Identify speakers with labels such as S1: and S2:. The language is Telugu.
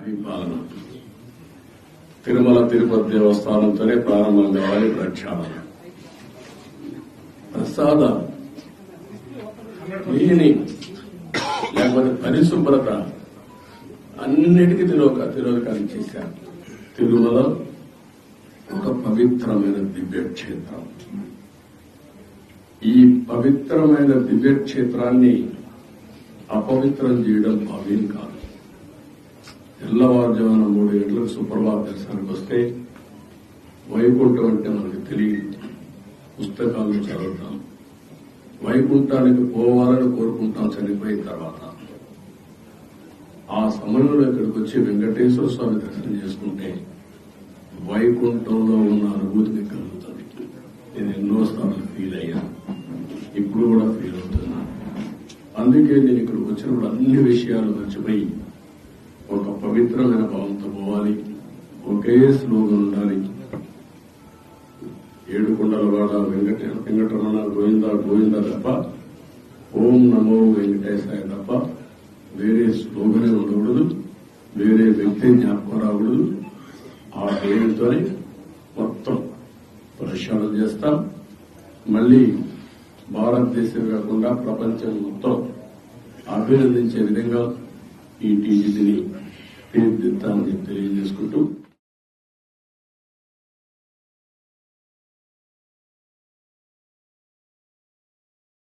S1: ఈ పాలన తిరుమల తిరుపతి దేవస్థానంతోనే ప్రారంభం కావాలి ప్రక్షాళన. ప్రసాద దీని లేకపోతే పరిశుభ్రత అన్నిటికీ తిరోధకాన్ని చేశారు. తిరుమల ఒక పవిత్రమైన దివ్యక్షేత్రం. ఈ పవిత్రమైన దివ్యక్షేత్రాన్ని అపవిత్రం చేయడం భావ్యం కాదు. తెల్లవారుజామున 3 గంటలకు సుప్రభాత దర్శనానికి వస్తే వైకుంఠం అంటే మనకు తెలియదు, పుస్తకాలను చదువుతాం. వైకుంఠానికి పోవాలని కోరుకుంటాం చనిపోయిన తర్వాత. ఆ సమయంలో ఇక్కడికి వచ్చి వెంకటేశ్వర స్వామి దర్శనం చేసుకుంటే వైకుంఠంలో ఉన్న అనుభూతిని కలుగుతుంది. నేను ఎన్నోసార్లు ఫీల్ అయ్యాను, ఇప్పుడు కూడా ఫీల్ అవుతున్నాను. అందుకే నేను ఇక్కడికి వచ్చినప్పుడు అన్ని విషయాలు మర్చిపోయి ఒక పవిత్రమైన భావంతో పోవాలి. ఒకే స్లోగన్ ఉండాలి. ఏడుకొండలవాడ వెంకటరమణ గోవింద గోవింద తప్ప, ఓం నమో వెంకటేశాయ తప్ప వేరే స్లోగనే ఉండకూడదు, వేరే వ్యక్తి జ్ఞాపకం రాకూడదు. ఆ పేరుతోనే మొత్తం ప్రక్షాళన చేస్తాం. మళ్లీ భారతదేశం కాకుండా ప్రపంచం మొత్తం అభినందించే విధంగా ఈ టీజీని తీర్చిదిద్దామని తెలియజేసుకుంటూ